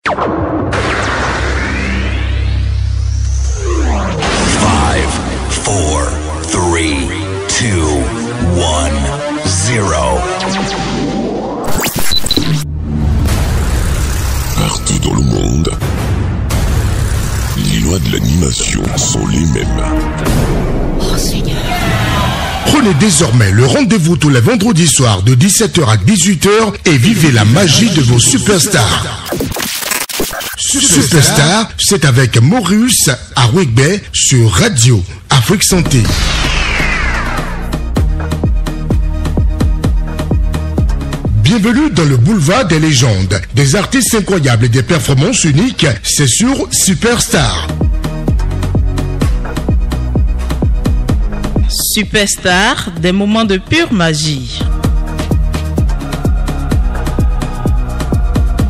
Partout dans le monde, les lois de l'animation sont les mêmes. Oh Seigneur. Prenez désormais le rendez-vous tous les vendredis soirs de 17h à 18h et vivez la magie de vos superstars. Superstar, c'est avec Maurice à Wigbe sur Radio Afrique Santé. Bienvenue dans le boulevard des légendes. Des artistes incroyables et des performances uniques, c'est sur Superstar. Superstar, des moments de pure magie.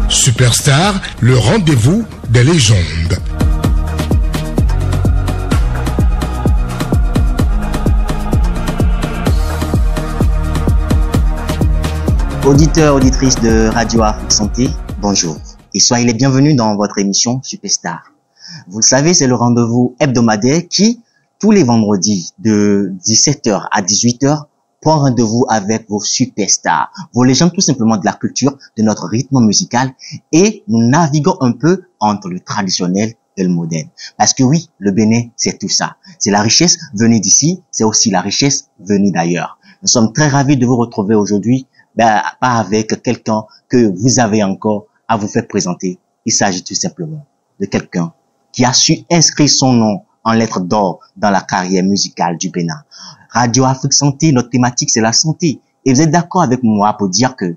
Superstar, le rendez-vous des légendes. Auditeurs, auditrices de Radio Afrique Santé, bonjour et soyez les bienvenus dans votre émission Superstar. Vous le savez, c'est le rendez-vous hebdomadaire qui, tous les vendredis de 17h à 18h, prend rendez-vous avec vos superstars, vos légendes tout simplement de la culture, de notre rythme musical, et nous naviguons un peu entre le traditionnel et le moderne. Parce que oui, le Bénin, c'est tout ça. C'est la richesse venue d'ici, c'est aussi la richesse venue d'ailleurs. Nous sommes très ravis de vous retrouver aujourd'hui, pas avec quelqu'un que vous avez encore à vous faire présenter. Il s'agit tout simplement de quelqu'un qui a su inscrire son nom en lettres d'or dans la carrière musicale du Bénin. Radio Afrique Santé, notre thématique, c'est la santé. Et vous êtes d'accord avec moi pour dire que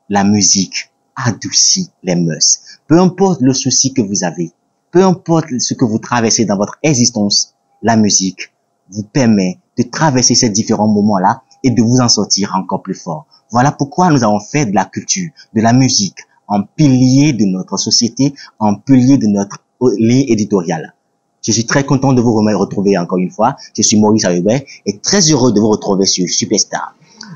la musique adoucit les mœurs. Peu importe le souci que vous avez, peu importe ce que vous traversez dans votre existence, la musique vous permet de traverser ces différents moments-là et de vous en sortir encore plus fort. Voilà pourquoi nous avons fait de la culture, de la musique, un pilier de notre société, un pilier de notre ligne éditoriale. Je suis très content de vous retrouver encore une fois. Je suis Maurice Ayobé et très heureux de vous retrouver sur Superstar.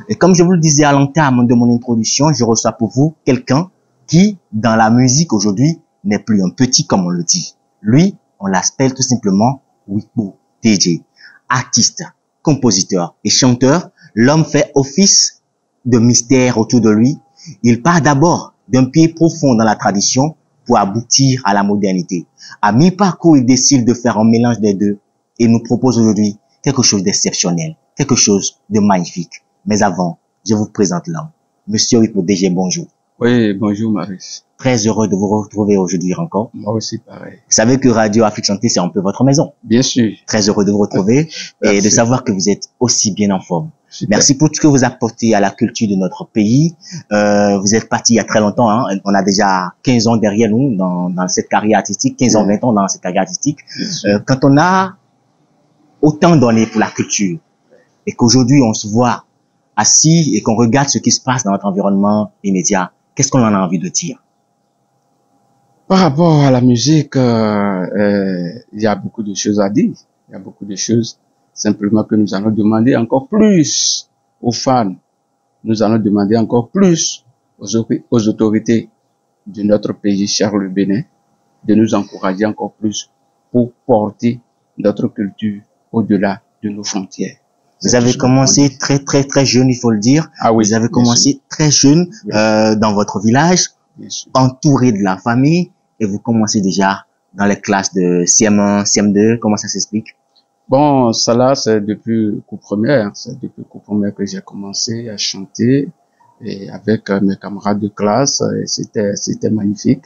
Et comme je vous le disais à l'entame de mon introduction, je reçois pour vous quelqu'un qui, dans la musique aujourd'hui, n'est plus un petit comme on le dit. Lui, on l'appelle tout simplement Wigbo DJ. Artiste, compositeur et chanteur, l'homme fait office de mystère autour de lui. Il part d'abord d'un pied profond dans la tradition pour aboutir à la modernité. À mi-parcours, il décide de faire un mélange des deux et nous propose aujourd'hui quelque chose d'exceptionnel, quelque chose de magnifique. Mais avant, je vous présente l'homme. Monsieur Wigbo DJ, bonjour. Oui, bonjour Maurice. Très heureux de vous retrouver aujourd'hui encore. Moi aussi, pareil. Vous savez que Radio Afrique Santé, c'est un peu votre maison. Bien sûr. Très heureux de vous retrouver et de savoir que vous êtes aussi bien en forme. Super. Merci pour tout ce que vous apportez à la culture de notre pays. Vous êtes parti il y a très longtemps. Hein. On a déjà 15 ans derrière nous dans cette carrière artistique, 15 ans, 20 ans dans cette carrière artistique. Quand on a autant donné pour la culture et qu'aujourd'hui on se voit assis et qu'on regarde ce qui se passe dans notre environnement immédiat, qu'est-ce qu'on en a envie de dire? Par rapport à la musique, il y a beaucoup de choses à dire. Il y a beaucoup de choses. Simplement que nous allons demander encore plus aux fans. Nous allons demander encore plus aux autorités de notre pays, cher le Bénin, de nous encourager encore plus pour porter notre culture au-delà de nos frontières. Vous avez commencé très jeune, il faut le dire. Ah oui. Vous avez commencé très jeune dans votre village, entouré de la famille, et vous commencez déjà dans les classes de CM1, CM2. Comment ça s'explique? Bon, ça là, c'est depuis cours première. C'est depuis cours première que j'ai commencé à chanter et avec mes camarades de classe. Et c'était magnifique.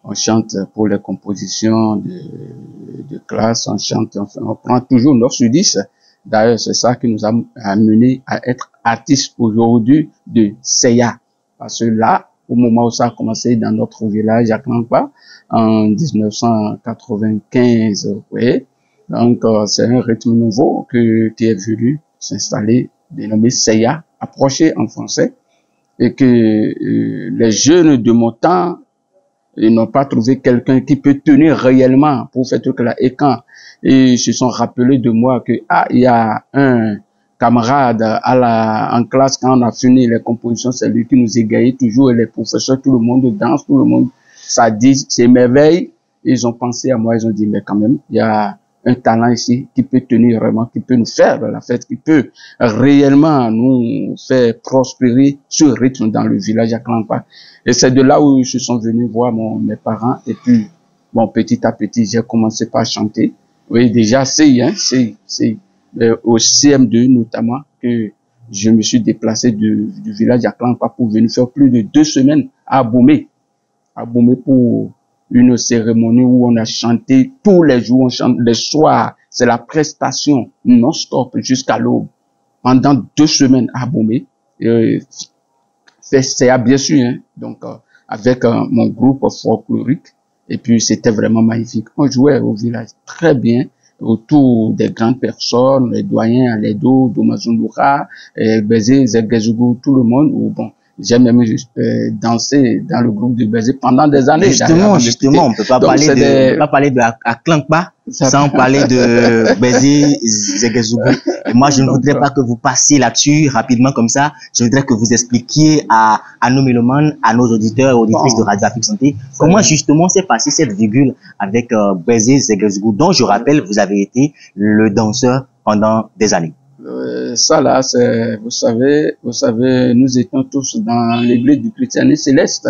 On chante pour les compositions de classe. On chante, on prend toujours 9 sur 10. D'ailleurs, c'est ça qui nous a amené à être artistes aujourd'hui de Seya. Parce que là, au moment où ça a commencé dans notre village à Kangba, en 1995, oui. Donc, c'est un rythme nouveau qui est venu s'installer, dénommé Seya, approché en français, et que les jeunes de mon temps n'ont pas trouvé quelqu'un qui peut tenir réellement pour faire tout cela. Et quand ils se sont rappelés de moi que il y a un camarade en classe, quand on a fini les compositions, c'est lui qui nous égayait toujours, et les professeurs, tout le monde danse, tout le monde ça dit, c'est merveille. Ils ont pensé à moi, ils ont dit, mais quand même, il y a un talent ici qui peut tenir vraiment, qui peut nous faire la fête, qui peut réellement nous faire prospérer ce rythme dans le village à Klankpa. Et c'est de là où ils se sont venus voir mes parents. Et puis, bon, petit à petit, j'ai commencé par chanter. Oui, déjà, c'est au CM2 notamment que je me suis déplacé du village à Klankpa pour venir faire plus de 2 semaines à Abomey. Abomey pour une cérémonie où on a chanté tous les jours, on chante les soirs. C'est la prestation non-stop jusqu'à l'aube. Pendant 2 semaines à Abomey. C'est bien sûr, hein. Donc, avec mon groupe folklorique. Et puis, c'était vraiment magnifique. On jouait au village très bien, autour des grandes personnes, les doyens, Aledo, Domazundoura, Bézé, Zegezougou, tout le monde. Ou bon, j'ai même dansé dans le groupe de Bézé pendant des années. Justement, on peut pas parler de Klankpa sans parler de Bézé, Zegezougou. Et moi, je ne voudrais pas que vous passiez là-dessus rapidement comme ça. Je voudrais que vous expliquiez à nos mélomanes, à nos auditeurs et auditrices de Radio Afrique Santé, comment justement s'est passée cette virgule avec Bézé, Zegezougou, dont je rappelle, vous avez été le danseur pendant des années. Ça là, c'est, vous savez, nous étions tous dans l'église du christianisme céleste.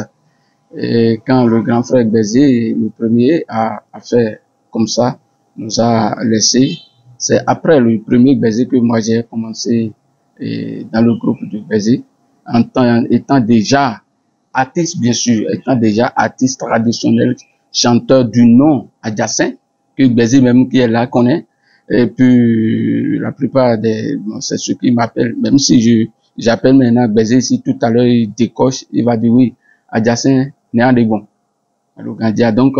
Et quand le grand frère Bézé, le premier, a fait comme ça, nous a laissé. C'est après le premier Bézé que moi j'ai commencé dans le groupe de Bézé, étant déjà artiste, bien sûr, étant déjà artiste traditionnel, chanteur du nom adjacent, que Bézé même qui est là connaît. Et puis, la plupart c'est ceux qui m'appellent, même si j'appelle maintenant Bézé ici tout à l'heure, il décoche, il va dire oui, adjacent, néant des bons. Donc,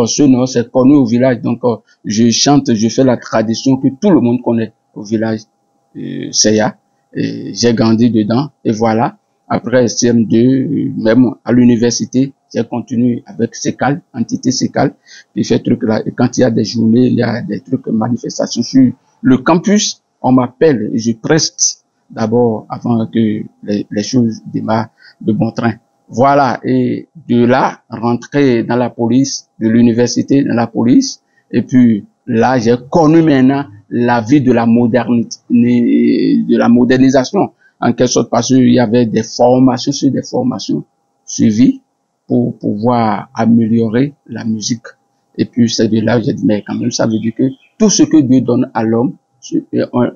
ce nom, c'est connu au village. Donc, je chante, je fais la tradition que tout le monde connaît au village, Seya. Et j'ai grandi dedans. Et voilà. Après CM2, même à l'université, j'ai continué avec CECAL, entité CECAL, qui fait truc là. Et quand il y a des journées, il y a des trucs, manifestations sur le campus, on m'appelle, je preste d'abord avant que les choses démarrent de bon train. Voilà. Et de là, rentrer dans la police, de l'université dans la police. Et puis, là, j'ai connu maintenant la vie de la modernité, de la modernisation. En quelque sorte, parce qu'il y avait des formations sur des formations suivies pour pouvoir améliorer la musique. Et puis, c'est de là que j'ai dit, mais quand même, ça veut dire que tout ce que Dieu donne à l'homme, il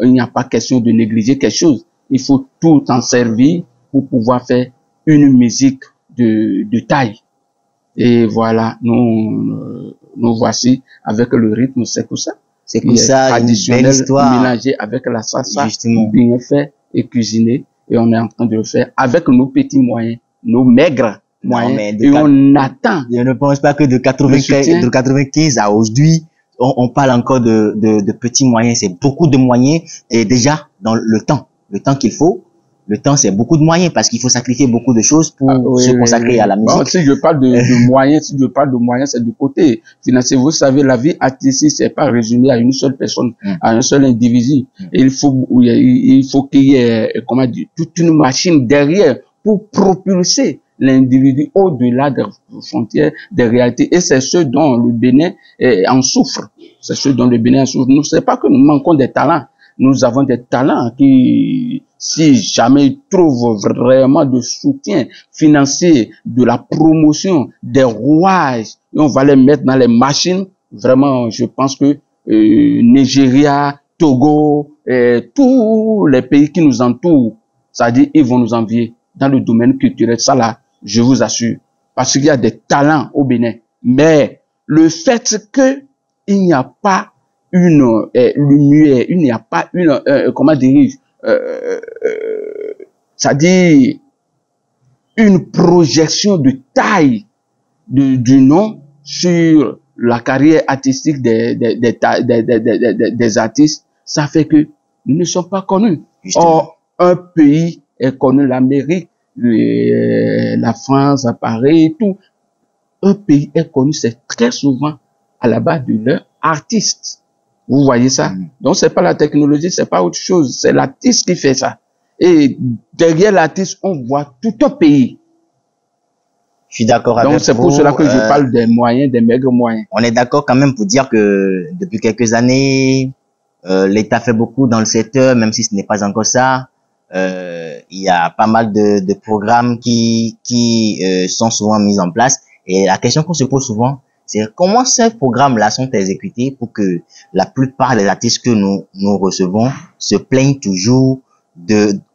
n'y a pas question de négliger quelque chose. Il faut tout en servir pour pouvoir faire une musique de taille. Et voilà, nous voici avec le rythme, c'est tout ça. C'est comme ça, une belle histoire. Mélangé avec la salsa, bien fait et cuisiné. Et on est en train de le faire avec nos petits moyens, nos maigres moyens. Et on attend. Je ne pense pas que de 95 à aujourd'hui, on parle encore de petits moyens. C'est beaucoup de moyens. Et déjà, dans le temps qu'il faut, le temps, c'est beaucoup de moyens parce qu'il faut sacrifier beaucoup de choses pour se consacrer à la musique. Bon, si je parle de moyens, c'est du côté financier. Vous savez, la vie artistique, c'est pas résumé à une seule personne, à un seul individu. Il faut qu'il y ait, comment dire, toute une machine derrière pour propulser l'individu au-delà des frontières, des réalités. Et c'est ce dont le Bénin en souffre. C'est ce dont le Bénin en souffre. Nous, c'est pas que nous manquons des talents. Nous avons des talents qui, si jamais ils trouvent vraiment de soutien financier, de la promotion, des rouages, et on va les mettre dans les machines, vraiment, je pense que Nigeria, Togo, tous les pays qui nous entourent, c'est-à-dire ils vont nous envier dans le domaine culturel. Ça là, je vous assure, parce qu'il y a des talents au Bénin. Mais le fait que il n'y a pas une lumière, il n'y a pas une, comment dirais-je, c'est-à-dire une projection de taille du nom sur la carrière artistique des artistes, ça fait que nous ne sommes pas connus. Or, un pays est connu, l'Amérique, la France, à Paris, tout. Un pays est connu, c'est très souvent à la base de leur artiste. Vous voyez ça? Donc, c'est pas la technologie, c'est pas autre chose. C'est l'artiste qui fait ça. Et derrière l'artiste, on voit tout un pays. Je suis d'accord avec vous. Donc c'est pour cela que je parle des moyens, des maigres moyens. On est d'accord quand même pour dire que depuis quelques années, l'État fait beaucoup dans le secteur, même si ce n'est pas encore ça. Il y a pas mal de programmes qui sont souvent mis en place. Et la question qu'on se pose souvent, c'est comment ces programmes-là sont exécutés pour que la plupart des artistes que nous recevons se plaignent toujours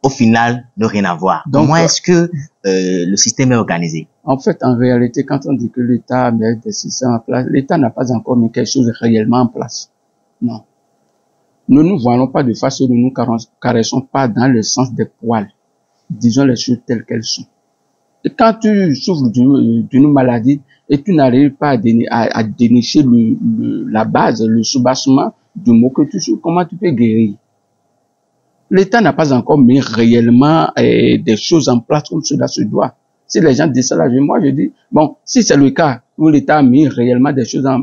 au final, ne rien avoir. Donc, comment est-ce que le système est organisé? En fait, en réalité, quand on dit que l'État met des systèmes en place, l'État n'a pas encore mis quelque chose réellement en place. Non. Nous ne voyons pas de face, nous ne caressons pas dans le sens des poils. Disons les choses telles qu'elles sont. Et quand tu souffres d'une maladie et tu n'arrives pas à dénicher la base, le soubassement du mot que tu souffres, comment tu peux guérir? L'État n'a pas encore mis réellement des choses en place comme cela se doit. Si les gens disent cela, moi je dis, bon, si c'est le cas où l'État a mis réellement des choses un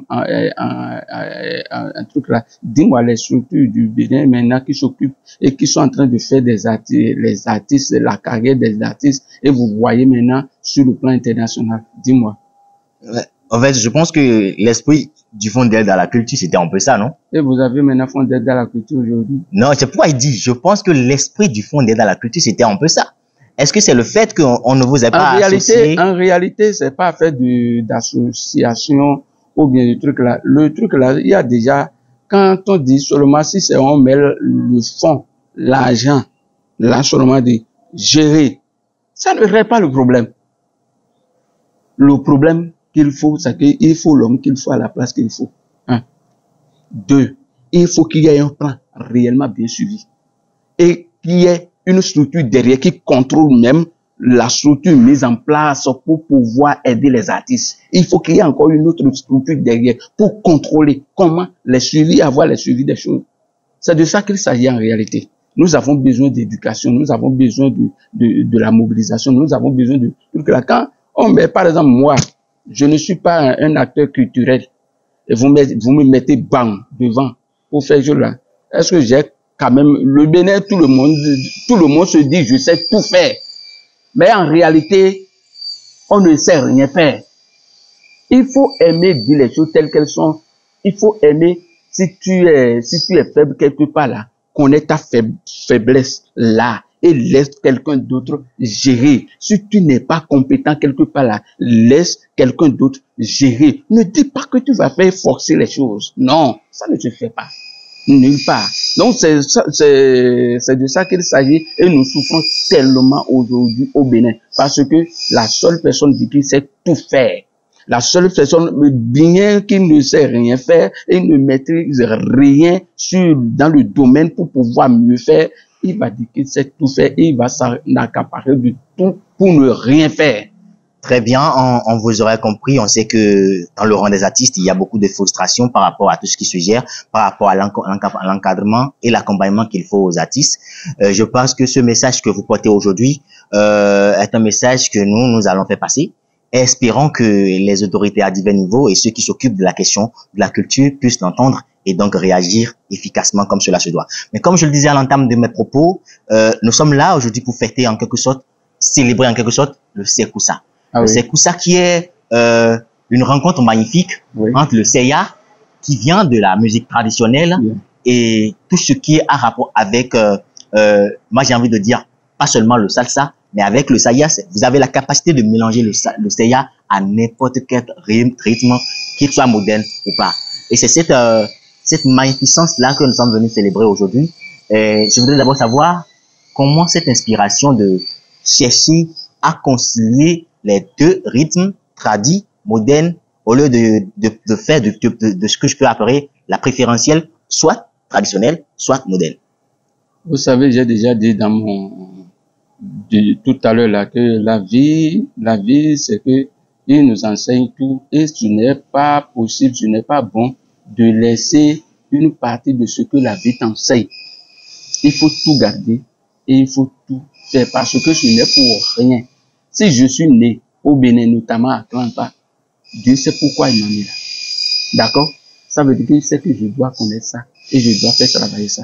truc là, dis-moi les structures du Bénin maintenant qui s'occupent et qui sont en train de faire les artistes, la carrière des artistes, et vous voyez maintenant sur le plan international. Dis-moi. En fait, je pense que l'esprit du Fonds d'aide à la culture, c'était un peu ça, non? Et vous avez maintenant Fonds d'aide à la culture aujourd'hui? Non, c'est pourquoi il dit, je pense que l'esprit du Fonds d'aide à la culture, c'était un peu ça. Est-ce que c'est le fait qu'on ne vous ait pas associé? En réalité, c'est pas fait d'association ou bien du truc là. Le truc là, il y a déjà, quand on dit seulement si c'est on met le fonds, l'argent, là seulement de gérer, ça ne règle pas le problème. Le problème qu'il faut, c'est qu'il faut l'homme qu'il faut à la place qu'il faut. 1. 2. Il faut qu'il y ait un plan réellement bien suivi. Et qu'il y ait une structure derrière qui contrôle même la structure mise en place pour pouvoir aider les artistes. Il faut qu'il y ait encore une autre structure derrière pour contrôler comment les suivis, avoir les suivis des choses. C'est de ça qu'il s'agit en réalité. Nous avons besoin d'éducation, nous avons besoin de la mobilisation, nous avons besoin de tout cela. Quand on met, par exemple, moi, je ne suis pas un acteur culturel et vous me mettez bang devant pour faire ce là. Est-ce que j'ai quand même le Bénin, tout le monde se dit je sais tout faire. Mais en réalité, on ne sait rien faire. Il faut aimer dire les choses telles qu'elles sont. Il faut aimer si tu es faible quelque part là, connais ta faiblesse là et laisse quelqu'un d'autre gérer. Si tu n'es pas compétent quelque part là, laisse quelqu'un d'autre gérer. Ne dis pas que tu vas faire forcer les choses. Non, ça ne se fait pas. Nulle part. Donc c'est de ça qu'il s'agit et nous souffrons tellement aujourd'hui au Bénin parce que la seule personne qui sait tout faire, la seule personne bien qui ne sait rien faire et ne maîtrise rien dans le domaine pour pouvoir mieux faire, il va dire qu'il sait tout faire et il va s'en accaparer de tout pour ne rien faire. Très bien, on vous aurait compris. On sait que dans le rang des artistes, il y a beaucoup de frustration par rapport à tout ce qui se gère, par rapport à l'encadrement et l'accompagnement qu'il faut aux artistes. Je pense que ce message que vous portez aujourd'hui est un message que nous allons faire passer. Espérons que les autorités à divers niveaux et ceux qui s'occupent de la question de la culture puissent l'entendre et donc réagir efficacement comme cela se doit. Mais comme je le disais à l'entame de mes propos, nous sommes là aujourd'hui pour fêter en quelque sorte, célébrer en quelque sorte le Sekoussa. Ah le oui. Sekoussa qui est une rencontre magnifique entre le Seya qui vient de la musique traditionnelle et tout ce qui est à rapport avec, moi j'ai envie de dire, pas seulement le salsa, mais avec le Seya, vous avez la capacité de mélanger le Seya à n'importe quel rythme, qu'il soit moderne ou pas. Et c'est cette magnificence-là que nous sommes venus célébrer aujourd'hui. Je voudrais d'abord savoir comment cette inspiration de chercher à concilier les deux rythmes tradis, modernes, au lieu de faire de ce que je peux appeler la préférentielle, soit traditionnelle, soit moderne. Vous savez, j'ai déjà dit tout à l'heure là que la vie, c'est que il nous enseigne tout et ce n'est pas possible, ce n'est pas bon de laisser une partie de ce que la vie t'enseigne. Il faut tout garder et il faut tout faire parce que ce n'est pour rien. Si je suis né au Bénin, notamment à Atlanta, Dieu sait pourquoi il m'a mis là. D'accord? Ça veut dire qu'il sait que je dois connaître ça et je dois faire travailler ça.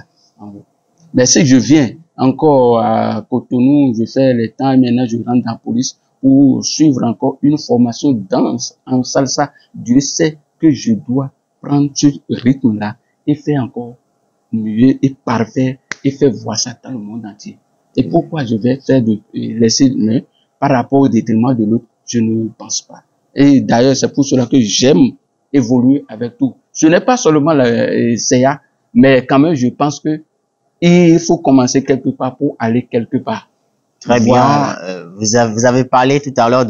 Mais si je viens encore à Cotonou, je fais les temps et maintenant je rentre dans la police pour suivre encore une formation danse en salsa, Dieu sait que je dois prendre ce rythme-là et faire encore mieux et parfait et faire voir ça dans le monde entier. Et pourquoi je vais faire laisser l'un par rapport au détriment de l'autre, je ne pense pas. Et d'ailleurs, c'est pour cela que j'aime évoluer avec tout. Ce n'est pas seulement la CA, mais quand même, je pense que il faut commencer quelque part pour aller quelque part. Très bien. Vous avez parlé tout à l'heure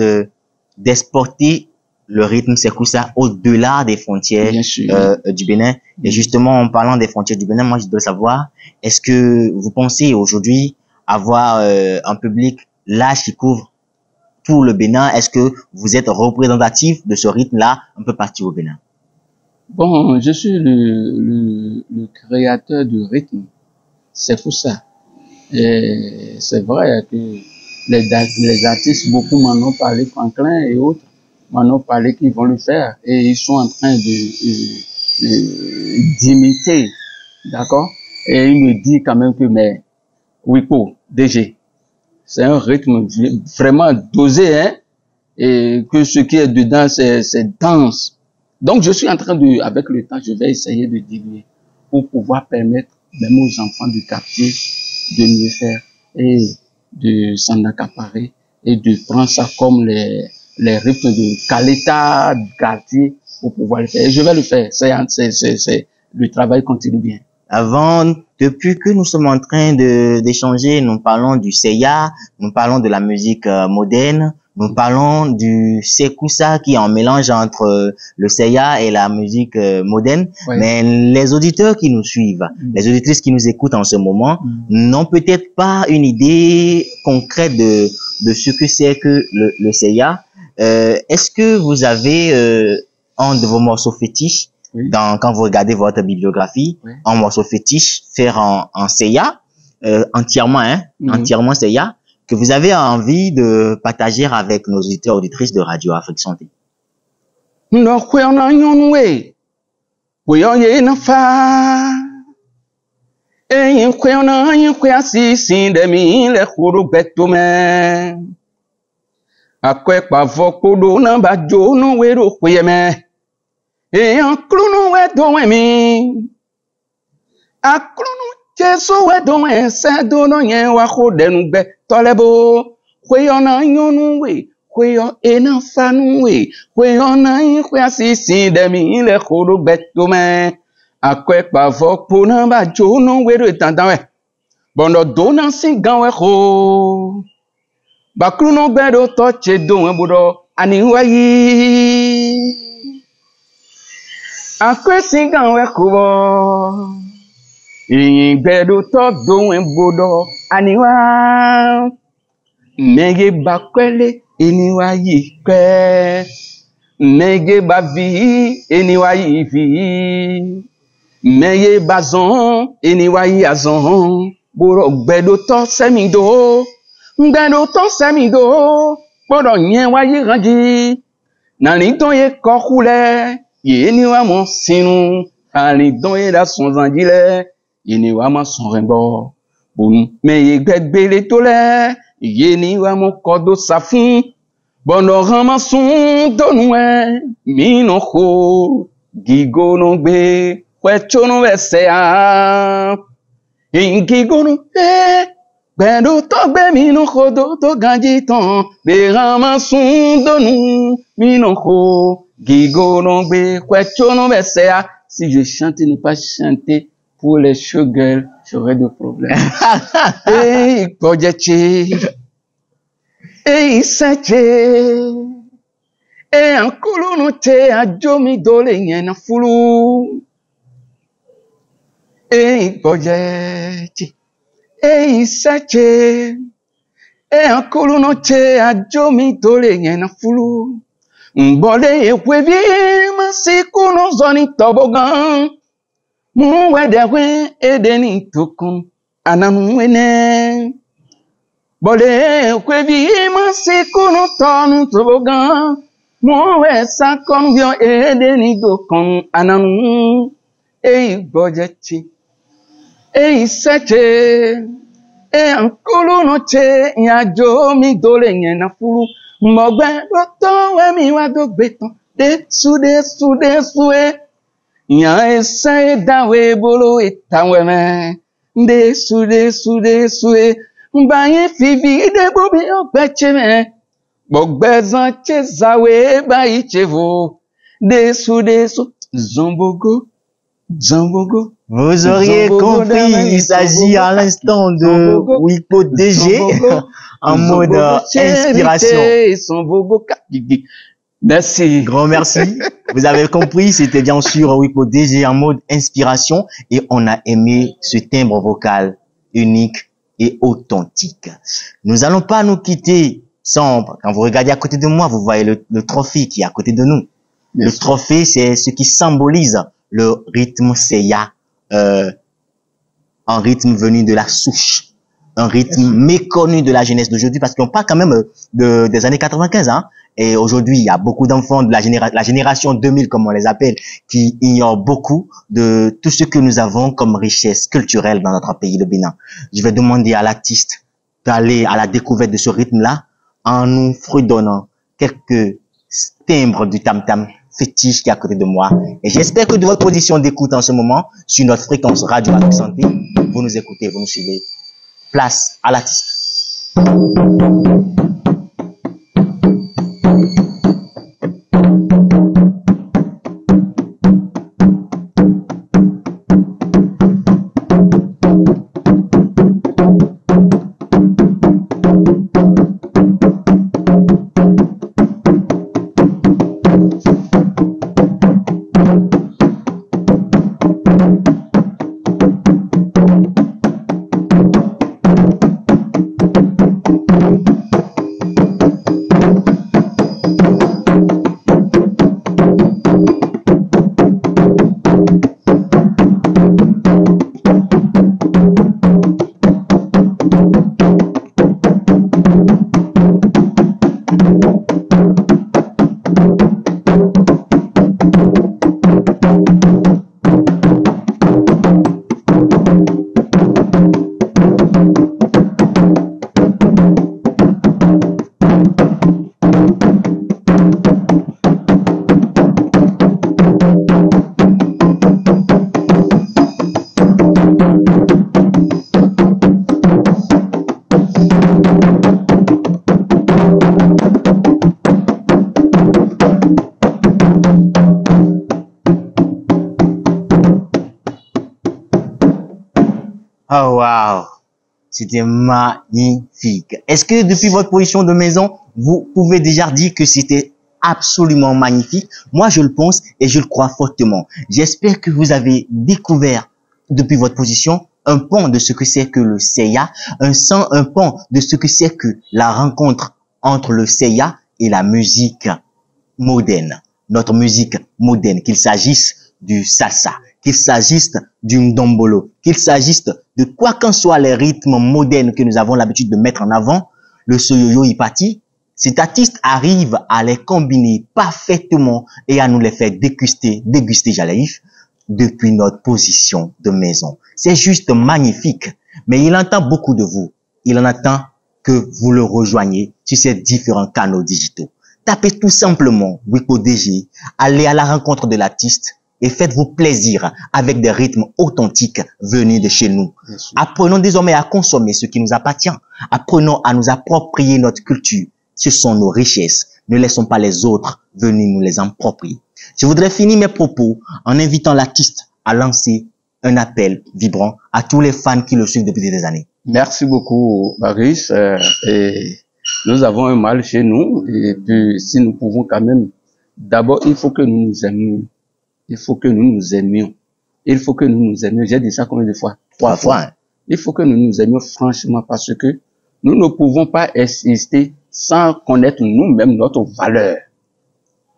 d'exporter le rythme Sekoussa au-delà des frontières du Bénin. Et justement, en parlant des frontières du Bénin, moi, je dois savoir, est-ce que vous pensez aujourd'hui avoir un public large qui couvre tout le Bénin? Est-ce que vous êtes représentatif de ce rythme-là un peu partout au Bénin? Bon, je suis le créateur du rythme Sekoussa. Et c'est vrai que les artistes, beaucoup m'en ont parlé, Franklin et autres, m'en ont parlé qu'ils vont le faire. Et ils sont en train d'imiter, d'accord? Et il me dit quand même que, mais, Wiko, DG, c'est un rythme vraiment dosé, hein? Et que ce qui est dedans, c'est dense. Donc, je suis en train avec le temps, je vais essayer de diluer pour pouvoir permettre même aux enfants du quartier de mieux faire et de s'en accaparer et de prendre ça comme les rythmes de Caleta du quartier pour pouvoir le faire. Et je vais le faire. Le travail continue bien. Depuis que nous sommes en train d'échanger, nous parlons du Seya, nous parlons de la musique moderne, nous parlons du Sekoussa qui est un mélange entre le Seya et la musique moderne. Oui. Mais les auditeurs qui nous suivent, les auditrices qui nous écoutent en ce moment, n'ont peut-être pas une idée concrète de ce que c'est que le Seya. Est-ce que vous avez un de vos morceaux fétiches? Oui. Quand vous regardez votre bibliographie, oui. Un morceau fétiche faire en Seya, entièrement, entièrement Seya, que vous avez envie de partager avec nos auditeurs auditrices de Radio Afrique Santé. Jesu wedon ese dono yen wa ko denu gbe tolebo kweona nyonu we kweyo ena fanu we kweona yin kwe asisi demi le khoro gbe to me akwe pavo pona ba jono we re tandan we bondo dona singan we ko bakruno gbe do to che do we bodo ani wayi akwe singan we ko Ìgbẹ́dọ̀ tó dóhùn gbọdọ̀ àníwá mẹ́gẹ́ bá kwẹ́lẹ́ ẹniwá yìí pẹ́ mẹ́gẹ́ bá fi ẹniwá yìí fi mẹ́gẹ́ bá zọ́n ẹniwá yìí àzọ́n gbọdọ̀ gbẹ́dọ̀ tó sẹ́mìdó gbọdọ̀ yẹn wáyé ránjí nàrídọ́ yẹ kọ́kúlẹ̀ yìí ni wá mọ̀ sínú àrídọ́ yẹ dá sùn zànjílẹ̀. Yeni wa ma sonrenbo bon me yegbele to le yeni wa mo kodo safun bono rama sun donwe mi no ho gigo no gbe kwecho no ese a gigo no gbedo to gbe mi no kodo to ganji tan be rama sun donu mi no ho gigo no gbe kwecho no ese a. Si je chante ne pas chanter pour les showgirls, j'aurais de problèmes. Hey, Kojechi. Hey, Sache. Hey, Ankulu no te ajomi dole nyena fulu. Hey, Kojechi. Hey, Sache. Hey, Ankulu no te ajomi dole nyena fulu. Mbole ekwebi masiku no zoni tobogan. Muwedekwe edeni tukun anamwene bole kwebi masikunu tonu tobogan muwe sakon bio edeni dokun anamu ei bojechi ei seche e ankulu no che yajo mi dole nyena furu Mogben roto we mi wa do beton. De sou, Yan esa dawe bolo etawe me. De sou, Mbaye fivi de bobi okbeche me. Bogbezan che zawe bayi chevo. De sou, Zombogo. Vous auriez compris, il s'agit à l'instant de Wikpo DG en mode inspiration. Merci. Grand merci. Vous avez compris, c'était bien sûr Wikpo DG en mode inspiration et on a aimé ce timbre vocal unique et authentique. Nous allons pas nous quitter sans, quand vous regardez à côté de moi, vous voyez le trophée qui est à côté de nous. Le trophée, c'est ce qui symbolise le rythme Seya, un rythme venu de la souche, un rythme méconnu de la jeunesse d'aujourd'hui, parce qu'on parle quand même des années 95, hein. Et aujourd'hui, il y a beaucoup d'enfants de la génération 2000, comme on les appelle, qui ignorent beaucoup de tout ce que nous avons comme richesse culturelle dans notre pays, le Bénin. Je vais demander à l'artiste d'aller à la découverte de ce rythme-là en nous fredonnant quelques timbres du tam-tam fétiche qui est à côté de moi. Et j'espère que de votre position d'écoute en ce moment, sur notre fréquence Radio Afrique Santé, vous nous écoutez, vous nous suivez. Place à l'artiste. Oh wow, c'était magnifique. Est-ce que depuis votre position de maison, vous pouvez déjà dire que c'était absolument magnifique? Moi, je le pense et je le crois fortement. J'espère que vous avez découvert depuis votre position un pan de ce que c'est que le Seya, un pan de ce que c'est que la rencontre entre le Seya et la musique moderne. Notre musique moderne, qu'il s'agisse du salsa, qu'il s'agisse du ndombolo, qu'il s'agisse de quoi qu'en soient les rythmes modernes que nous avons l'habitude de mettre en avant, le Soyoyo Ipati, cet artiste arrive à les combiner parfaitement et à nous les faire déguster Jalaïf, depuis notre position de maison. C'est juste magnifique, mais il entend beaucoup de vous. Il en attend que vous le rejoigniez sur ces différents canaux digitaux. Tapez tout simplement Wikpo DG, allez à la rencontre de l'artiste et faites-vous plaisir avec des rythmes authentiques venus de chez nous. Apprenons désormais à consommer ce qui nous appartient. Apprenons à nous approprier notre culture. Ce sont nos richesses. Ne laissons pas les autres venir nous les approprier. Je voudrais finir mes propos en invitant l'artiste à lancer un appel vibrant à tous les fans qui le suivent depuis des années. Merci beaucoup, Baris. Et nous avons un mal chez nous. Et puis, si nous pouvons quand même, d'abord, il faut que nous nous aimions. Il faut que nous nous aimions. Il faut que nous nous aimions. J'ai dit ça combien de fois? 3 fois. Il faut que nous nous aimions franchement parce que nous ne pouvons pas exister sans connaître nous-mêmes notre valeur.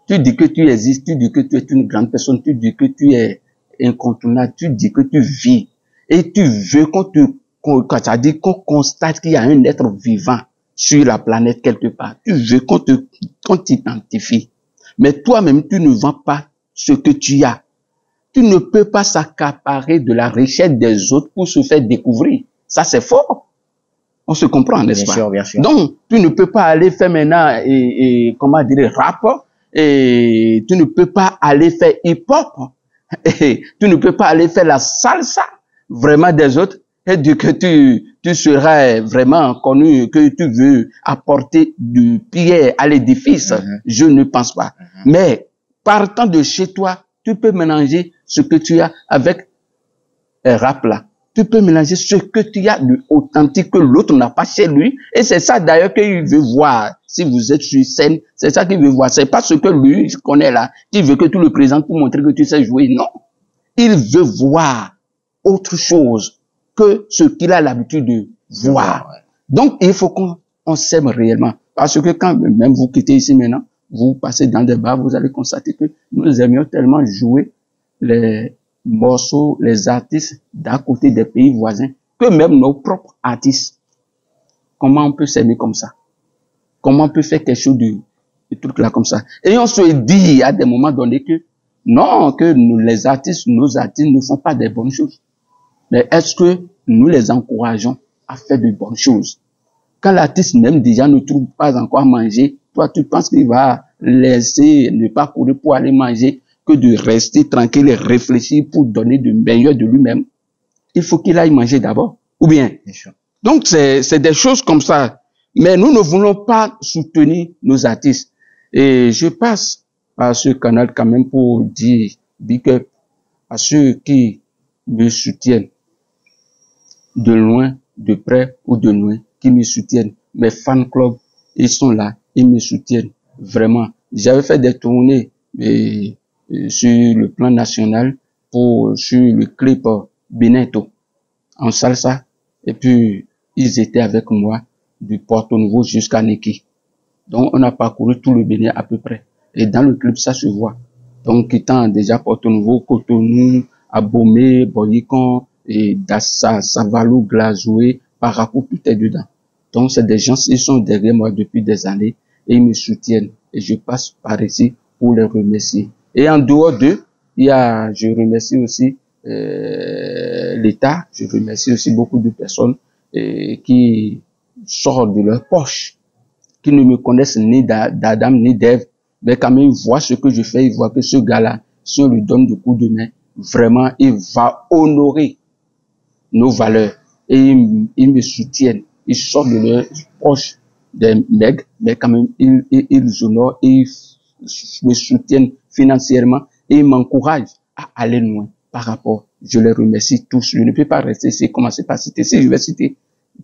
Tu dis que tu existes, tu dis que tu es une grande personne, tu dis que tu es incontournable, tu dis que tu vis. Et tu veux qu'on constate qu'il y a un être vivant sur la planète quelque part. Tu veux qu'on t'identifie. Mais toi-même, tu ne vends pas ce que tu as. Tu ne peux pas s'accaparer de la richesse des autres pour se faire découvrir. Ça, c'est fort. On se comprend, n'est-ce pas? Bien sûr, bien sûr. Donc, tu ne peux pas aller faire maintenant, comment dire, rap, et tu ne peux pas aller faire hip-hop, et tu ne peux pas aller faire la salsa, vraiment des autres, et que tu seras vraiment connu, que tu veux apporter du pierre à l'édifice. Je ne pense pas. Mais, partant de chez toi, tu peux mélanger ce que tu as avec un rap là. Tu peux mélanger ce que tu as de authentique que l'autre n'a pas chez lui. Et c'est ça d'ailleurs qu'il veut voir. Si vous êtes sur scène, c'est ça qu'il veut voir. C'est pas ce que lui connaît là, qui veut que tu le présentes pour montrer que tu sais jouer. Non. Il veut voir autre chose que ce qu'il a l'habitude de voir. Donc, il faut qu'on s'aime réellement. Parce que quand même vous quittez ici maintenant, vous passez dans des bars, vous allez constater que nous aimions tellement jouer les morceaux, les artistes d'à côté des pays voisins, que même nos propres artistes. Comment on peut s'aimer comme ça? Comment on peut faire quelque chose de truc là comme ça? Et on se dit à des moments donnés que non, que nous, les artistes, nos artistes ne font pas des bonnes choses. Mais est-ce que nous les encourageons à faire de bonnes choses? Quand l'artiste même déjà ne trouve pas encore à manger, toi tu penses qu'il va laisser, ne pas courir pour aller manger, que de rester tranquille et réfléchir pour donner de meilleur de lui-même? Il faut qu'il aille manger d'abord. Ou bien? Donc c'est des choses comme ça. Mais nous ne voulons pas soutenir nos artistes. Et je passe par ce canal quand même pour dire big up à ceux qui me soutiennent de loin, de près ou de loin, qui me soutiennent. Mes fan clubs, ils sont là, ils me soutiennent vraiment. J'avais fait des tournées sur le plan national sur le clip Benito en salsa, et puis ils étaient avec moi du Porto Nouveau jusqu'à Neki. Donc on a parcouru tout le Bénin à peu près, et dans le clip ça se voit. Donc quittant déjà Porto Nouveau, Cotonou, Abomey, Boyikon et Dassa, Savalou, Glazoué, Paracou, tout est dedans. Donc c'est des gens, ils sont derrière moi depuis des années et ils me soutiennent, et je passe par ici pour les remercier. Et en dehors d'eux, je remercie aussi l'État, je remercie aussi beaucoup de personnes qui sortent de leur poche, qui ne me connaissent ni d'Adam ni d'Ève, mais quand même ils voient ce que je fais, ils voient que ce gars-là, si on lui donne du coup de main, vraiment il va honorer nos valeurs, et ils me soutiennent, ils sortent de leur poche des mecs, mais quand même ils honorent et ils me soutiennent financièrement et ils m'encouragent à aller loin par rapport. Je les remercie tous. Je ne peux pas rester ici, commencer par citer. Si je vais citer,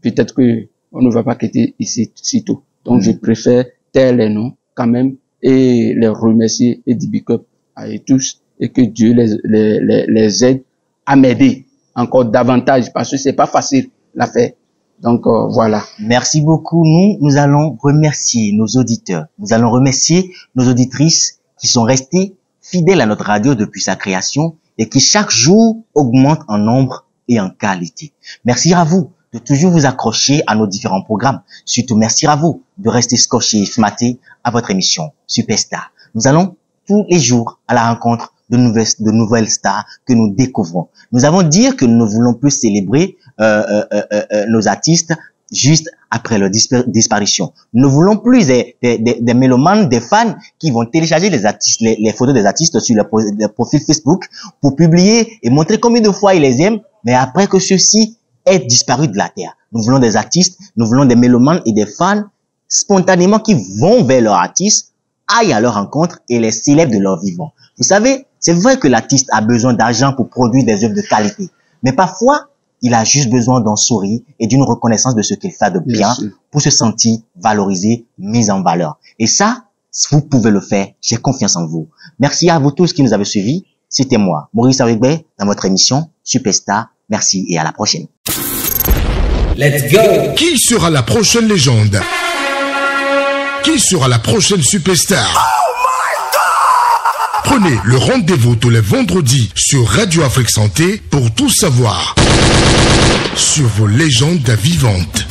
peut-être que on ne va pas quitter ici sitôt. Donc je préfère taire les noms quand même et les remercier et dire big up à eux tous, et que Dieu les aide à m'aider encore davantage, parce que c'est pas facile l'affaire. Donc voilà. Merci beaucoup. Nous allons remercier nos auditeurs. Nous allons remercier nos auditrices qui sont restées fidèles à notre radio depuis sa création et qui chaque jour augmentent en nombre et en qualité. Merci à vous de toujours vous accrocher à nos différents programmes. Surtout merci à vous de rester scotché et formaté à votre émission Superstar. Nous allons tous les jours à la rencontre de nouvelles stars que nous découvrons. Nous avons dit que nous ne voulons plus célébrer nos artistes juste après leur disparition. Nous ne voulons plus des mélomanes, des fans qui vont télécharger les photos des artistes sur leur profil Facebook pour publier et montrer combien de fois ils les aiment, mais après que ceux-ci aient disparu de la terre. Nous voulons des artistes, nous voulons des mélomanes et des fans spontanément qui vont vers leur artiste, aillent à leur rencontre et les célèbrent de leur vivant. Vous savez, c'est vrai que l'artiste a besoin d'argent pour produire des œuvres de qualité, mais parfois, il a juste besoin d'un sourire et d'une reconnaissance de ce qu'il fait de bien pour se sentir valorisé, mis en valeur. Et ça, vous pouvez le faire. J'ai confiance en vous. Merci à vous tous qui nous avez suivis. C'était moi, Maurice Arigbe, dans votre émission Superstar. Merci et à la prochaine. Let's go! Qui sera la prochaine légende? Qui sera la prochaine superstar? Prenez le rendez-vous tous les vendredis sur Radio Afrique Santé pour tout savoir sur vos légendes vivantes.